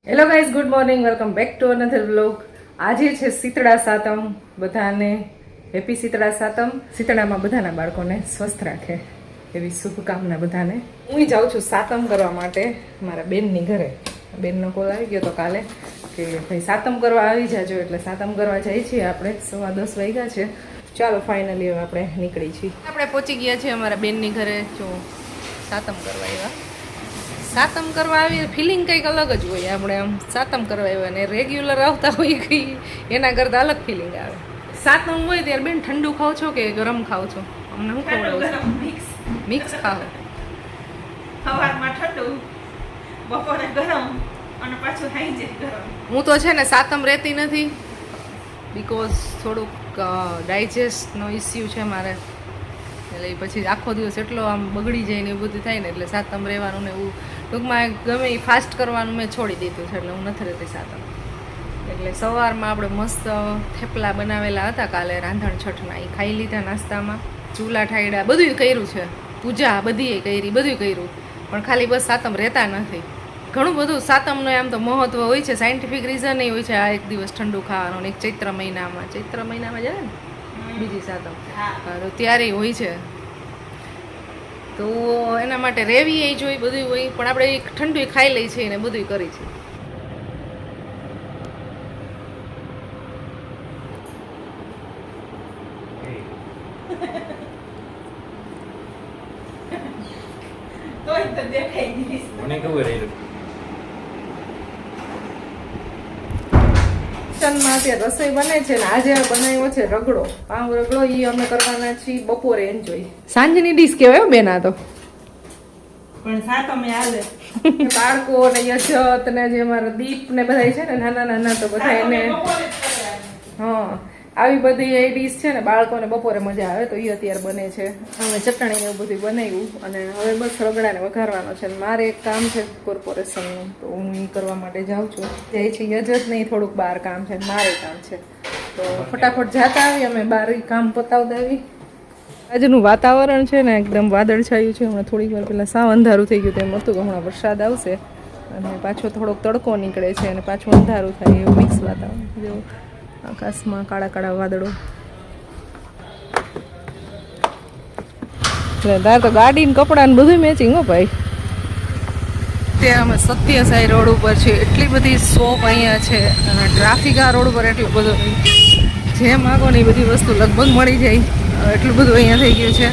Hello guys, good morning, welcome back to another vlog. આજે છે શીતળા સાતમ. બધાને હેપી શીતળા સાતમ. શીતળામાં બધાના બાળકોને સ્વસ્થ રાખે એવી શુભકામના બધાને. હું જાઉં છું સાતમ કરવા માટે મારા બેનની ઘરે. બેનનો કોલ આવી ગયો તો કાલે કે ભાઈ સાતમ કરવા આવી જાજો, એટલે સાતમ કરવા જઈએ છીએ આપણે. 10:15 વાગ્યા છે. ચાલો ફાઇનલી હવે આપણે નીકળી છીએ. આપણે પહોંચી ગયા છીએ અમારા બેનની ઘરે. જો સાતમ કરવા આવ્યા. સાતમ કરવા આવી ફિલિંગ કંઈક અલગ જ હોય. આપણે આમ સાતમ કરવા આવ્યા ને રેગ્યુલર આવતા હોય કંઈ એના કરતાં અલગ ફિલિંગ આવે. સાતમ હોય ત્યારે બેન ઠંડુ ખાવ છો કે ગરમ ખાવ છો? અમને શું ખવડાવો? મિક્સ ખાઓ. સવારમાં ઠંડુ, બપોરે ગરમ અને પાછું સાંજે ગરમ. હું તો છે ને સાતમ રહેતી નથી, બીકોઝ થોડુંક ડાયજેસ્ટનો ઇસ્યુ છે મારે. એટલે પછી આખો દિવસ એટલો આમ બગડી જાય ને એવું બધું થાય ને, એટલે સાતમ રહેવાનું ને એવું ટૂંકમાં ગમે એ ફાસ્ટ કરવાનું મેં છોડી દીધું છે. એટલે હું નથી રહેતી સાતમ. એટલે સવારમાં આપણે મસ્ત થેપલા બનાવેલા હતા કાલે રાંધણ છઠના, એ ખાઈ લીધા નાસ્તામાં. ચૂલા ઠાયડા બધું કર્યું છે, પૂજા બધી કરી, બધું કર્યું, પણ ખાલી બસ સાતમ રહેતા નથી. ઘણું બધું સાતમનું આમ તો મહત્વ હોય છે, સાયન્ટિફિક રીઝન એ હોય છે. આ એક દિવસ ઠંડુ ખાવાનું, એક ચૈત્ર મહિનામાં જાય ને બીજી સાતમ, તો ત્યારે હોય છે. તો એના માટે રેવી એ જોઈ બધું હોય, પણ આપણે એક ઠંડુ ખાઈ લઈ છીએ ને બધું કરી છે. તોય તો દેખાઈ ગઈશ. મને ખબર એ કિચનમાં અત્યારે રસોઈ બને છે ને આજે બનાવ્યો છે રગડો, પાવ રગડો. એ અમે કરવાના છીએ બપોરે એન્જોય. સાંજની ડીશ કહેવાય બેન આ તો. પણ સાતમે હાલે. બાળકો ને યશત ને જે મારા દીપ ને બધા છે ને નાના નાના, તો બધા એને હા આવી બધી એ ડીશ છે ને બાળકોને બપોરે મજા આવે, તો એ અત્યારે બને છે. અમે ચટણી ને એવું બધું બનાવ્યું અને હવે બસ રગડાને વઘારવાનો છે. મારે એક કામ છે કોર્પોરેશનનું, તો હું એ કરવા માટે જાઉં છું. જાય છે યજત નહીં, થોડુંક બહાર કામ છે, મારે કામ છે, તો ફટાફટ જાતા આવી અમે બહાર કામ પતાવતા આવી. આજનું વાતાવરણ છે ને એકદમ વાદળછાયું છે. હમણાં થોડીક વાર પહેલાં સાવ અંધારું થઈ ગયું, તેમ હતું કે હમણાં વરસાદ આવશે અને પાછો થોડોક તડકો નીકળે છે અને પાછું અંધારું થાય, એવું મિક્સ વાતાવરણ. જો આકાશમાં કાળા કાળા વાદળો. તાર તો ગાડી ને કપડા ને બધું મેચિંગ હો ભાઈ. ત્યાં અમે સત્યસાઈ રોડ ઉપર છે. એટલી બધી શોપ અહીંયા છે અને ટ્રાફિક આ રોડ ઉપર એટલું બધું. જે માગો ને એ બધી વસ્તુ લગભગ મળી જાય, એટલું બધું અહીંયા થઈ ગયું છે.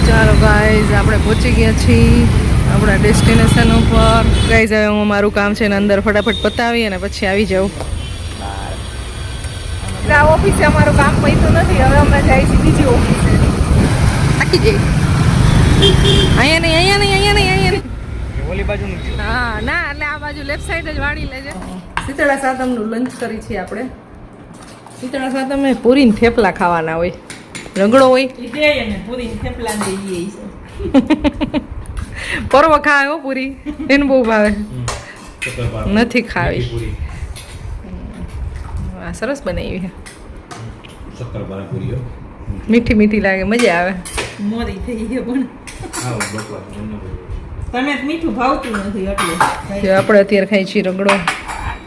ચાલો ગાઈઝ, આપણે પહોંચી ગયા છીએ આપણા ડેસ્ટિનેશન ઉપર. ગાઈઝ હવે હું મારું કામ છે ને અંદર ફટાફટ પતાવી અને પછી આવી જાઉં. આ ઓફિસે અમારું કામ પૈતું નથી, હવે અમે જાય છે બીજી ઓફિસે. થાકી જઈ. અહીંયા નહીં. ઓલી બાજુ નથી. હા ના, એટલે આ બાજુ લેફ્ટ સાઈડ જ વાળી લેજે. શીતળા સાતમનું લંચ કરી છીએ આપણે. શીતળા સાતમે પૂરીને થેપલા ખાવાના હોય, રગડો હોય. પૂરી થેપલા દઈએ છે. પરવો ખાવે હો પૂરી, એને બહુ ભાવે. નથી ખાવી. આ સરસ બનાવી છે. શક્કરપારા પૂરીઓ મીઠી મીઠી લાગે, મજા આવે. મોરી થઈ ગઈ પણ હા બકવાસ બંને તમે મીઠું ભાવતું નથી એટલે જો આપણે અત્યારે ખાઈ છીએ રગડો.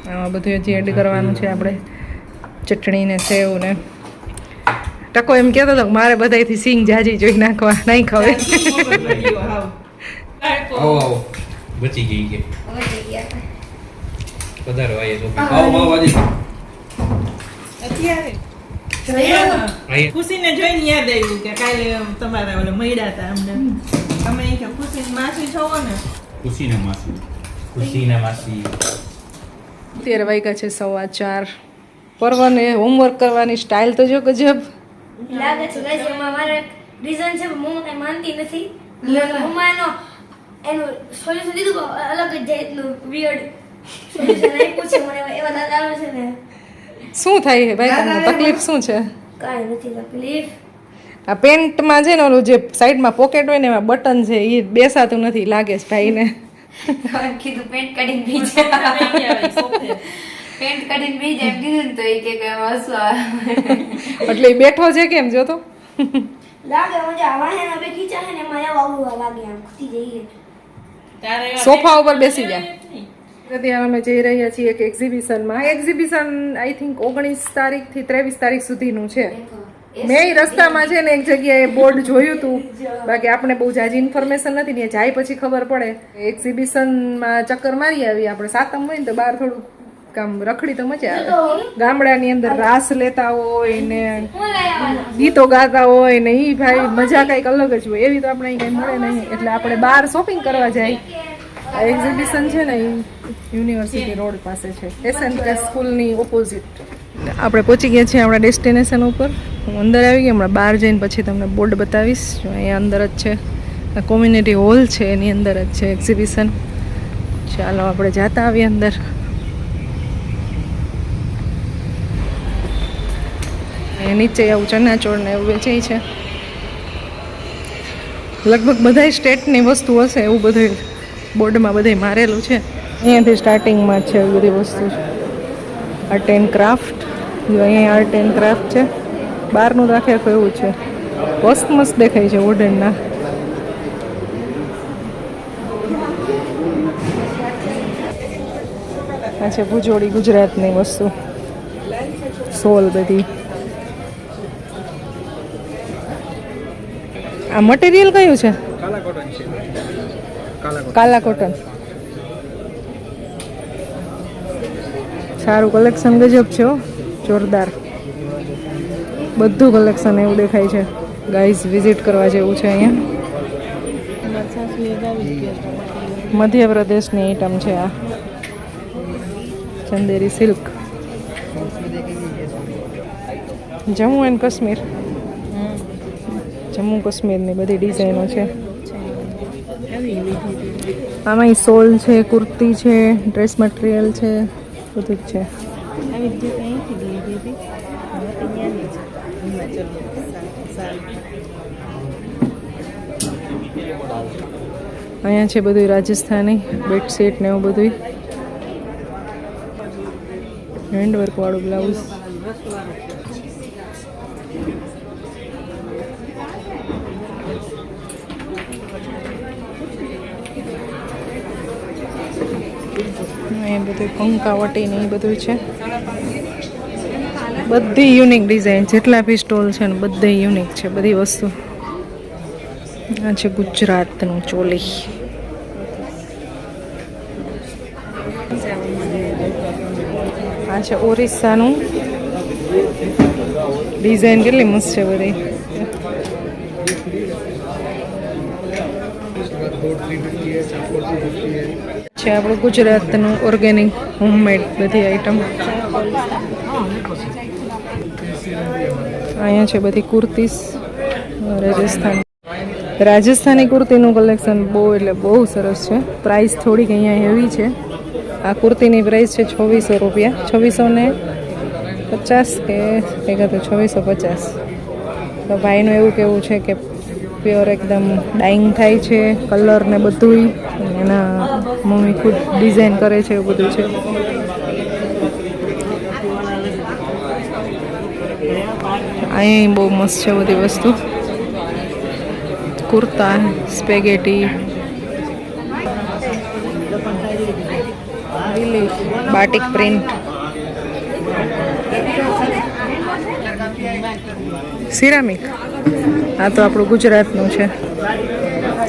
આમાં બધું હજી એડ કરવાનું છે આપણે, ચટણી ને સેવ ને. ટકો એમ કહેતો હતો કે મારે બધાયથી સિંગ જાજી જોઈ નાખવા, નહીં ખવે. આવો બચી ગઈ કે પધારો આયે તો આવો આજે અત્યારે ખુશીને જોઈને યાદ આવ્યું કે કાલે તમારા ઓલા મળ્યા હતા અમને. તમે કે ખુશી માસી છો ને? ખુશીના માસી અત્યારે વાગ્યા છે 4:15. પરવાને હોમવર્ક કરવાની સ્ટાઇલ તો જો ગજબ લાગે છે. ગાઈસ એમાં મારે રીઝન છે, હું કઈ માનતી નથી. મમ્માનો એનું સોલ્યુશન દીધું અલગ જ જાય, એટલું વિયર્ડ સોલ્યુશન આપ્યું છે મને. એવા દાદા આવે છે ને. શું થાય છે ભાઈ, તમને તકલીફ શું છે? કાંઈ નથી તકલીફ. આ પેન્ટમાં છે ને ઓલું જે સાઈડમાં પોકેટ હોય ને એમાં બટન છે, એ બેસાતું નથી લાગે છે ભાઈને. કીધું પેન્ટ કાઢીને બી જાય, પેન્ટ કાઢીને બી જાય કીધું ને, તો એ કે હસવું આવે. એટલે એ બેઠો છે કેમ જો તો લાગે મજા આવે હે ને. બે ખીચા હે ને એમાં એવા આવવા લાગે, આમ ખુતી જઈએ. સોફા ઉપર બેસી જાય. અત્યારે અમે જઈ રહ્યા છીએ એક એક્ઝિબિશનમાં. એક્ઝિબિશન આઈ થિંક 19 તારીખથી 23 તારીખ સુધીનું છે. મેં રસ્તામાં છે ને એક જગ્યાએ બોર્ડ જોયું હતું, બાકી આપણે બહુ જાજી ઇન્ફોર્મેશન નથી ને જાય પછી ખબર પડે. એક્ઝિબિશનમાં ચક્કર મારી આવી. આપણે સાતમ હોય ને તો બહાર થોડું કામ રખડી તો મજા આવે. ગામડાની અંદર રાસ લેતા હોય ને ગીતો ગાતા હોય ને ઈ ભાઈ મજા કંઈક અલગ જ હોય. એવી તો આપણે અહીં કંઈ મળે નહીં, એટલે આપણે બહાર શોપિંગ કરવા જાય. આ એક્ઝિબિશન છે ને એ યુનિવર્સિટી રોડ પાસે છે, SNK સ્કૂલની ઓપોઝિટ. આપણે પહોંચી ગયા છીએ આપણા ડેસ્ટિનેશન ઉપર. હું અંદર આવી ગઈ, હમણાં બહાર જઈને પછી તમને બોર્ડ બતાવીશ. જો અહીંયા અંદર જ છે, આ કોમ્યુનિટી હોલ છે એની અંદર જ છે એક્ઝિબિશન. ચાલો આપણે જાતા આવીએ અંદર. એ નીચે આવું ચણાચોળ ને એવું વેચાય છે. લગભગ બધા સ્ટેટની વસ્તુ હશે એવું બધું બોર્ડમાં બધે મારેલું છે. અહીંયાથી સ્ટાર્ટિંગમાં જ છે એવી બધી વસ્તુ છે. આર્ટ એન્ડ ક્રાફ્ટ, જો અહીંયા આર્ટ એન્ડ ક્રાફ્ટ છે. બહારનું તો આખે આખું એવું છે. મસ્ત મસ્ત દેખાય છે વુડનના. આ છે ભુજોડી ગુજરાતની વસ્તુ, સોલ બધી. આ મટીરિયલ કયું છે? કાલા કોટન. સારું કલેક્શન ગજબ છે હો, જોરદાર. બધું કલેક્શન એવું દેખાય છે. ગાઈઝ વિઝિટ કરવા જેવું છે અહીંયા. મધ્યપ્રદેશની આઈટમ છે આ, ચંદેરી સિલ્ક. જમ્મુ એન્ડ કાશ્મીર, જમ્મુ કાશ્મીરની બધી ડિઝાઇનો છે. આમાં સોલ છે, કુર્તી છે, ડ્રેસ મટીરિયલ છે, બધું જ છે. અહીંયા છે બધું રાજસ્થાની બેડશીટ ને એવું બધું. હેન્ડવર્ક વાળું બ્લાઉઝ. એ બધું કંકાવટી ને એ બધું છે. બધી યુનિક ડિઝાઇન, જેટલા બી સ્ટોલ છે ને બધે યુનિક છે બધી વસ્તુ. આ છે ગુજરાતનું ચોલી. આ છે ઓરિસ્સાનું. ડિઝાઇન કેટલી મસ્ત છે બધી. છે આપણું ગુજરાતનું ઓર્ગેનિક હોમમેડ બધી આઈટમ. અહીંયા છે બધી કુર્તીસ રાજસ્થાની કુર્તીનું કલેક્શન બહુ એટલે બહુ સરસ છે. પ્રાઇસ થોડીક અહીંયા હેવી છે. આ કુર્તીની પ્રાઇસ છે 2600 રૂપિયા, 2650 કે કંઈક હતું, 2650. તો ભાઈનું એવું કેવું છે કે પ્યોર એકદમ ડાઇંગ થાય છે કલર ને બધું. એના મમ્મી ખુદ ડિઝાઇન કરે છે એવું બધું છે. અહીં બહુ મસ્ત છે બધી વસ્તુ. Kurta, spaghetti, batik print, ceramic. આ તો આપણું ગુજરાતનું છે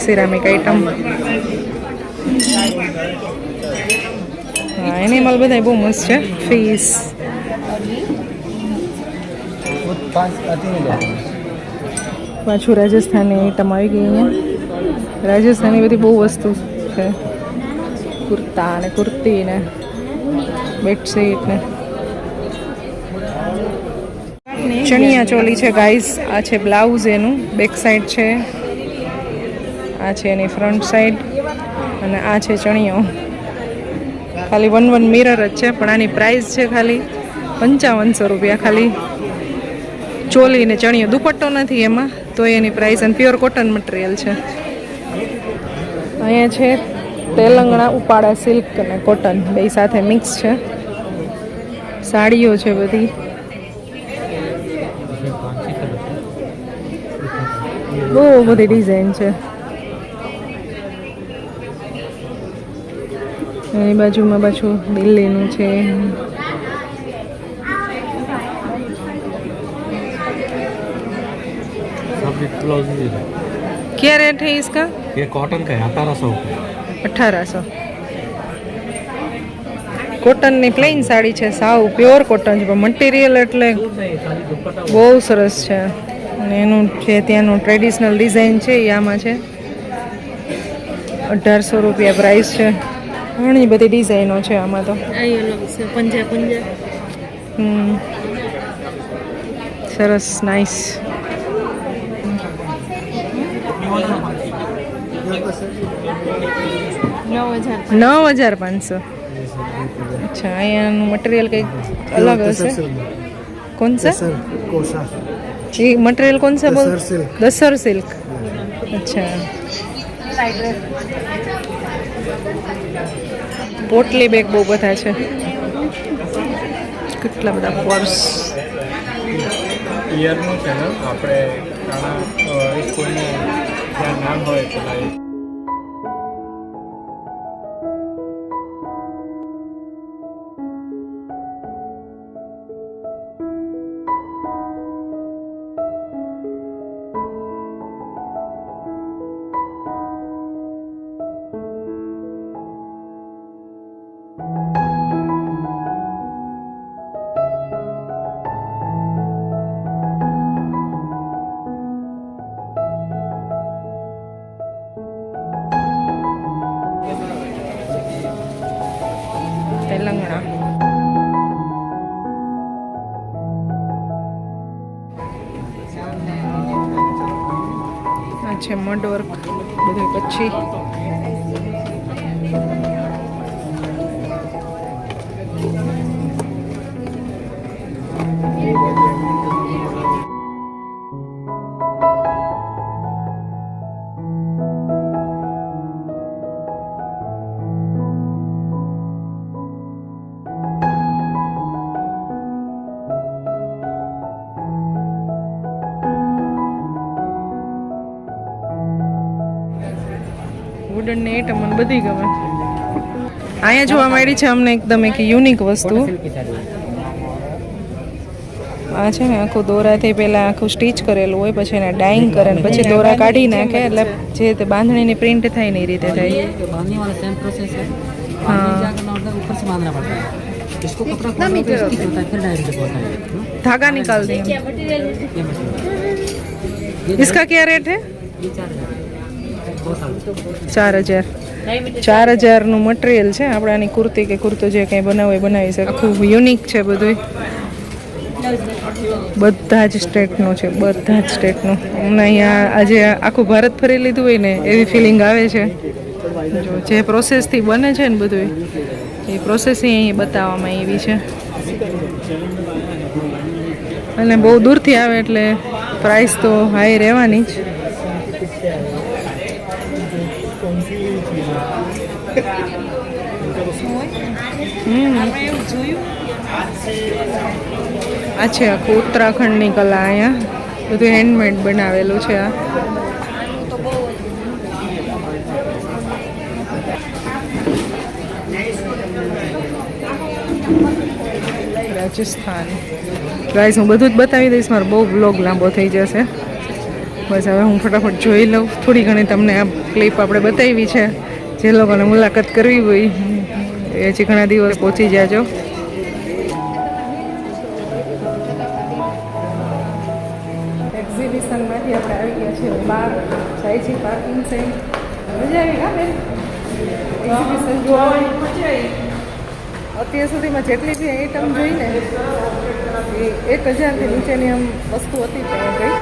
સિરામિક આઈટમ. હા, એનિમલ બધા બહુ મસ્ત છે. ફીસ પાછું રાજસ્થાની આઈટમ આવી ગઈ અહીંયા. રાજસ્થાની બધી બહુ વસ્તુ છે. કુર્તા ને કુર્તી ને બેડશીટ ને ચણિયા ચોલી છે ગાઈઝ. આ છે બ્લાઉઝ, એનું બેક સાઈડ છે. આ છે એની ફ્રન્ટ સાઈડ અને આ છે ચણિયો. ખાલી 1 મિરર જ છે, પણ આની પ્રાઇસ છે ખાલી 5500 રૂપિયા. ખાલી ચોલી ને ચણિયો, દુપટ્ટો નથી એમાં, તો એની પ્રાઇસ. અને પ્યોર કોટન મટીરિયલ છે. અહીંયા છે તેલંગણા ઉપાડા સિલ્ક અને કોટન બે સાથે મિક્સ છે. સાડીઓ છે બધી. બહુ બધી ડિઝાઇન છે. એની બાજુમાં પાછું દિલ્હીનું છે. क्या रेट है इसका? ये कॉटन का है 1800 1800. કોટનની પ્લેન સાડી છે, સાવ પ્યોર કોટન છે, પણ મટીરિયલ એટલે બહુ સરસ છે. અને એનું જે ત્યાંનું ટ્રેડિશનલ ડિઝાઇન છે એ આમાં છે. 1800 રૂપિયા પ્રાઇસ છે. ઘણી બધી ડિઝાઇનો છે આમાં તો. સરસ, નાઇસ. 9500. अच्छा, અહીંયાનું મટીરિयल કંઈક અલગ હશે. कौन सा? ये मटेरियल कौन सा बोल? दसर सिल्क. अच्छा. પોટલી બેગ બહુ બધા છે. કેટલા બધા પર્સ. ઈયરનું છે ને આપણે ઘણા સ્કૂલને જ્યાં નામ હોય તો તેલંગણા. આ છે મડ વર્ક બધું. પછી વુડન ને આઈટમ મને બધી ગમે. અહીંયા જોવા મળી છે અમને એકદમ એક યુનિક વસ્તુ. આ છે ને આખું દોરાથી પહેલાં આખું સ્ટીચ કરેલું હોય, પછી એને ડાઈંગ કરે ને પછી દોરા કાઢી નાખે, એટલે જે તે બાંધણીની પ્રિન્ટ થાય ને એ રીતે થાય. बांधने वाला सेम प्रोसेस है. हाँ. बांधने जाकर ना उधर ऊपर से बांधना पड़ता है. इसको कपड़ा खोलने पे स्टिच होता है, फिर डायरेक्ट होता है. धागा निकाल दें. ये मशीन इसका क्या रेट है? ये 4000 4000. 4000નું મટીરિયલ છે. આપણે આની કુર્તી કે કુર્તો જે કંઈ બનાવવું એ બનાવી શકે. આખું યુનિક છે બધું. બધા જ સ્ટેટનું છે, બધા જ સ્ટેટનું. અમને અહીંયા આજે આખું ભારત ફરી લીધું હોય ને એવી ફિલિંગ આવે છે. જો જે પ્રોસેસથી બને છે ને બધું એ પ્રોસેસિંગ અહીં બતાવવામાં આવી છે. અને બહુ દૂરથી આવે એટલે પ્રાઇસ તો હાઈ રહેવાની જ. આ છે આખું ઉત્તરાખંડની કલા. અહીંયા બધું હેન્ડમેડ બનાવેલું છે. આ રાજસ્થાન. ગાઈસ હું બધું જ બતાવી દઈશ, મારો બહુ વ્લોગ લાંબો થઈ જશે. બસ હવે હું ફટાફટ જોઈ લઉં. થોડી ઘણી તમને આ ક્લિપ આપણે બતાવી છે. જે લોકોને મુલાકાત કરવી હોય એ હજી ઘણા દિવસ પહોંચી જાજો. એક્ઝિબિશનમાંથી આપણે આવી ગયા છીએ બહાર. જાય છે પાર્કિંગ છે. મજા આવી હા બેન? એક્ઝિબિશન જોવાની મજા આવી. અત્યાર સુધીમાં જેટલી બી આઈટમ જોઈને એ 1000થી નીચેની આમ વસ્તુ હતી ત્યાં ગઈ.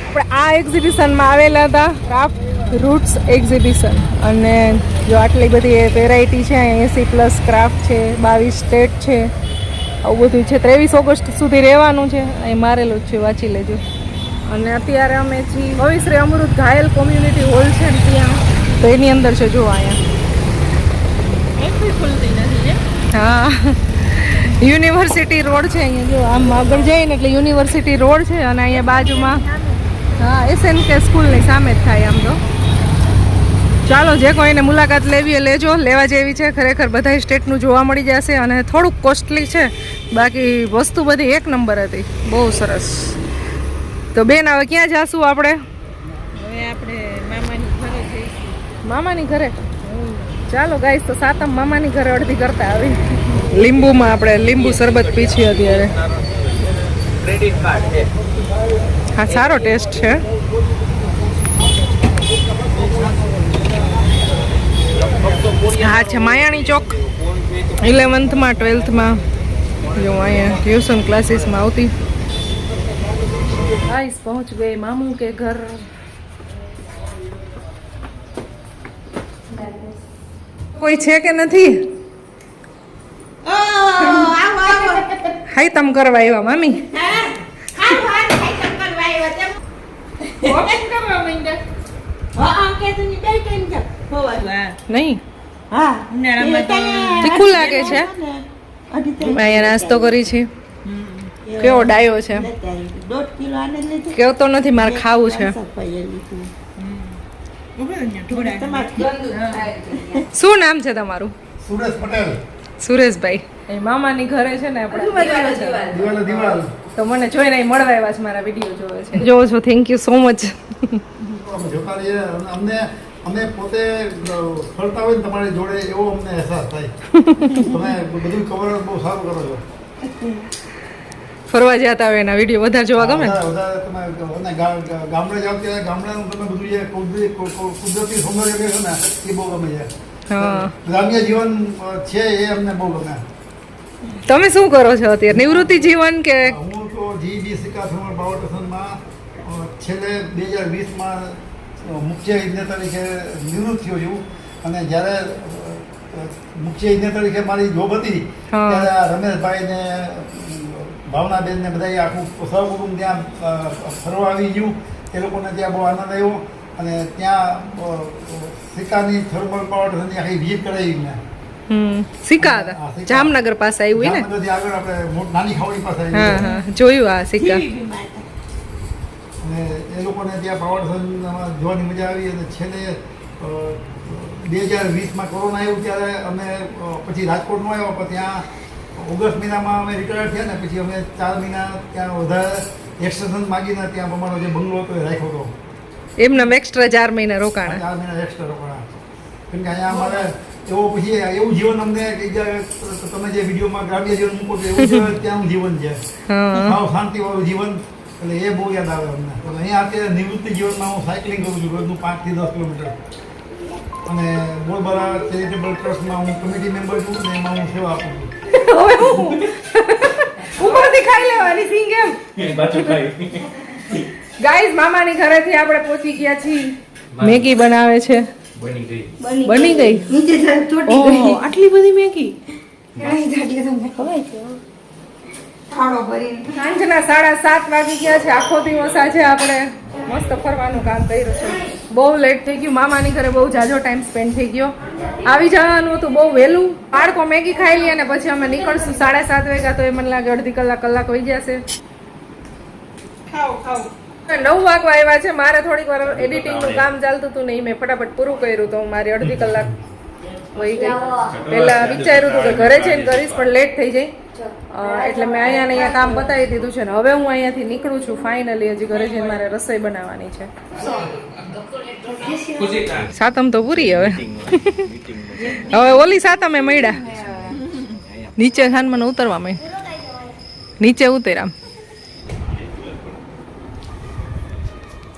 આપણે આ એક્ઝિબિશનમાં આવેલા હતા, ક્રાફ્ટ રૂટ્સ એક્ઝિબિશન. અને જો આટલી બધી વેરાયટી છે, 80+ ક્રાફ્ટ છે, 22 સ્ટેટ છે, આવું બધું છે. 23 ઓગસ્ટ સુધી રહેવાનું છે. અહીં મારેલું જ છે, વાંચી લેજો. અને અત્યારે અમે છીએ ભવિશ્રી અમૃત ઘાયલ કોમ્યુનિટી હોલ છે ને ત્યાં, તો એની અંદર છે. જો અહીંયા હા યુનિવર્સિટી રોડ છે. અહીંયા જો આમ આગળ જઈએ ને એટલે યુનિવર્સિટી રોડ છે. અને અહીંયા બાજુમાં હા SNK સ્કૂલની સામે જ થાય આમ તો. ચાલો જે કોઈને મુલાકાત લેવી એ લેજો, લેવા જેવી છે ખરેખર. બધા સ્ટેટનું જોવા મળી જશે અને થોડુંક કોસ્ટલી છે, બાકી વસ્તુ બધી એક નંબર હતી, બહુ સરસ. તો બેન હવે ક્યાં જાશું આપણે? હવે આપણે મામાની ઘરે જઈશું. મામાની ઘરે? ચાલો ગાઈસ, તો સાતમ મામાની ઘરે અડધી કરતા આવી. લીંબુમાં આપણે લીંબુ શરબત પીછીએ અત્યારે. હા, સારો ટેસ્ટ છે. હા છે માયાણી ચોક 11th-માં 12th-માં જો અહીંયા ટ્યુશન ક્લાસીસમાં આવતી. ગાઈસ પહોંચ ગए મામू के घर. કોઈ છે કે નથી? હાઈ તમ કરવા આવ્યા મામી? નહીં, તીખું લાગે છે. અહીંયા નાસ્તો કરી છે. કેવો ડાયો છે, કેવતો નથી મારે ખાવું છે. શું નામ છે તમારું? સુરેશ પટેલ. સુરેશભાઈ. એ મામાની ઘરે છે ને આપણે, તો મને જોઈને અહીં મળવા આવ્યા છે, મારા વિડીયો જોવે છે. જોવો છો, થેન્ક યુ સો મચ. જોતા રહીએ અમને, અમે પોતે ફરતા હોય ને તમારી જોડે એવો અમને અહેસાસ થાય. તમે બધું કવર બહુ સારું કરો છો. ફરવા જતા હોય એના વિડીયો વધારે જોવા ગમે. વધારે તમે ગામડે જાવ ત્યારે ગામડાનું તમે બધું જે કુદરતી સૌંદર્ય કહે છે ને એ બહુ ગમે છે. હા, ગ્રામ્ય જીવન છે એ અમને બહુ ગમે. તમે શું કરો છો અત્યારે? નિવૃત્તિ જીવન કે? હું તો જીબી સિક્કા થર્મલ પાવર સ્ટેશનમાં છેલ્લે 2020માં મુખ્ય ઇજનેર તરીકે નિવૃત્ત થયો છું. અને જ્યારે મુખ્ય ઇજનેર તરીકે મારી જોબ હતી ત્યારે આ રમેશભાઈ ને ભાવનાબેન ને બધા આખું સહકુટુંબ ત્યાં ફરવા આવી ગયું. એ લોકોને ત્યાં બહુ આનંદ આવ્યો અને ત્યાં સિક્કાની થર્મલ પાવર સ્ટેશનની આખી વિઝિટ કરાવી મેં. સિક્કા હતા જામનગર પાસે આવ્યું ને? જામનગરથી આગળ આપણે નાની ખાવડી પાસે હા આવી. હા, જોયું આ સિક્કા. અને એ લોકોને ત્યાં પાવર સ્ટેશનમાં જોવાની મજા આવી. અને છેલ્લે 2020માં કોરોના આવ્યું ત્યારે અમે પછી રાજકોટ ન આવ્યા, પણ ત્યાં ઓગસ્ટ મહિનામાં અમે રિટાયર થયા ને પછી અમે 4 મહિના ત્યાં વધારે એક્સટેન્શન માગીને ત્યાં અમારો જે બંગલો હતો એ રાખ્યો હતો. એમને એક્સ્ટ્રા 4 મહિના રોકાણા. 4 મહિના એક્સ્ટ્રા રોકાણા. કેમ કે અહીંયા અમારે એવો પછી એવું જીવન અમને કે તમે જે વિડીયોમાં ગ્રામ્ય જીવન મૂકો છો એવું ત્યાંનું જીવન છે. સાવ શાંતિવાળું જીવન. એટલે એ બહુ યાદ આવે અમને. એટલે અહીંયા અત્યારે નિવૃત્તિ જીવનમાં હું સાયકલિંગ કરું છું રોજનું 5 થી 10 કિલોમીટર. અને બોલબાલા ચેરિટેબલ ટ્રસ્ટમાં હું કમિટી મેમ્બર છું અને એમાં હું સેવા આપું છું. ઉપરથી ખાઈ લેવાની સિંગ એમ. ગાઈઝ મામાની ઘરેથી આપણે પહોંચી ગયા છીએ. મેગી બનાવે છે. બની ગઈ. ઓહો, આટલી બધી મેગી. સાંજના 7:30 વાગી ગયા છે. આખો દિવસ આજે આપણે મસ્ત ફરવાનું કામ કર્યું છે. બહુ લેટ થઈ ગયું. મામાની ઘરે બહુ જાજો ટાઈમ સ્પેન્ડ થઈ ગયો. આવી જવાનું હતું બહુ વહેલું. બાળકો મેગી ખાઈ લે અને પછી અમે નીકળશું 7:30 વાગ્યા, તો એ મને લાગે અડધી કલાક વહી જશે. 9 વાગવા આવ્યા છે. મારે થોડીક વાર એડિટિંગનું કામ ચાલતું હતું ને એ મેં ફટાફટ પૂરું કર્યું, તો મારી અડધી કલાક વહી ગઈ. પહેલાં વિચાર્યું હતું કે ઘરે જઈને કરીશ પણ લેટ થઈ જાય, એટલે મેં અહીંયા કામ પતાવી દીધું છે ને હવે હું અહીંયાથી નીકળું છું ફાઇનલી. હજી ઘરે જઈને મારે રસોઈ બનાવવાની છે. સાતમ તો પૂરી હવે. હવે ઓલી સાતમે મળ્યા નીચે સાનમાં ઉતરવા માંડ. નીચે ઉતર્યા.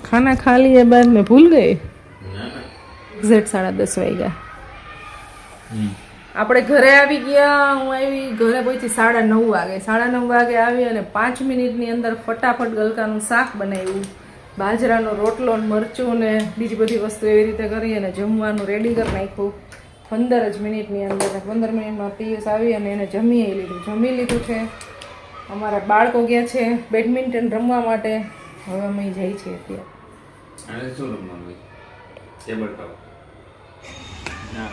खाना खा लिए बाद में भूल गए. एग्जैक्ट 10:30 વાગ્યા. આપણે ઘરે આવી ગયા. હું આવી ઘરે પહોંચી 9:30 વાગે. 9:30 વાગે આવી અને 5 મિનિટની અંદર ફટાફટ ગલકાનું શાક બનાવ્યું, બાજરાનો રોટલો, મરચું ને બીજી બધી વસ્તુ એવી રીતે કરી અને જમવાનું રેડી કરી નાખ્યું 15 જ મિનિટની અંદર. 15 મિનિટમાં પિયુષ આવી અને એને જમી લીધું છે. અમારા બાળકો ગયા છે બેડમિન્ટન રમવા માટે. હવે અમે જઈ છીએ અત્યારે. શું રમવાનું? Table top. ના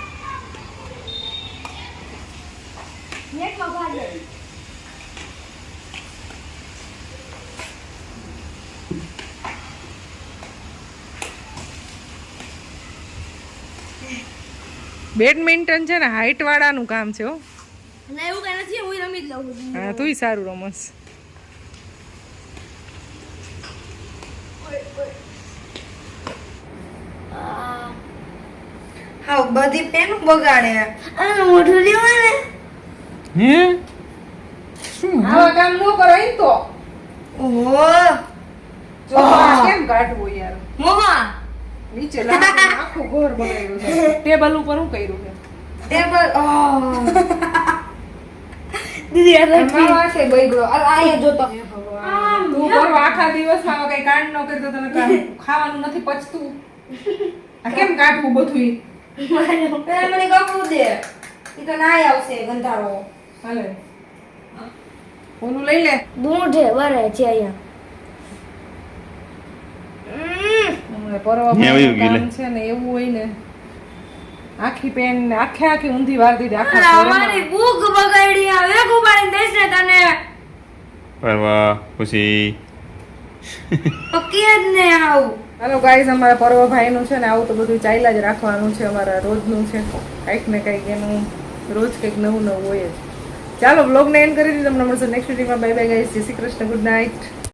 બેડમિન્ટન છે ને હાઈટ વાળાનું કામ છે હો. ના એવું કઈ નથી હું રમી જ લઉં છું. હા તુંય સારું રમસ. હા બધી પેન બગાડે. અને મોઢું લેવા ને હે આવા કામ ન કરો ઈ તો. ઓહો જો આ કેમ કાઢવું યાર. મોમા નીચે લાગીને આખું ઘર બગાડ્યું છે. ટેબલ ઉપર હું કર્યું છે. ટેબલ દીદી આ મારા હાથે બગડ્યો. આ અહીંયા જોતો. આમ, તું બરો આખા દિવસમાં કઈ કાંડ ન કરતો તને ખાવાનું નથી પચતું. આ કેમ કાઢવું બધું ઈ? પેલા મને કપડું દે ઈ તો નાય આવશે ગંધારો. હાલે ઓલું લઈ લે. બૂંઢે વરે છે અહીંયા. હમણાં પરવા ન્યા વયું ગયું લે. કામ છે ને એવું હોય ને આખી પેન ને આખી ઊંધી વાર દીધી આખા અમારી ઘરમાં. ભૂખ બગાડી આવે કુબાડીને દઈશ ને તને પરવા ખુશી પક્કી જ ને આવું. હાલો ગાઈઝ અમારા પર્વભાઈનું છે ને આવું તો બધું ચાલ્યા જ રાખવાનું છે. અમારા રોજનું છે કંઈક ને કંઈક એનું રોજ કંઈક નવું નવું હોય જ. ચાલો બ્લોગને એન્ડ કરી દીધું. તમને મળશે નેક્સ્ટ વિડીયોમાં. Bye bye guys. જય શ્રી કૃષ્ણ. Good night.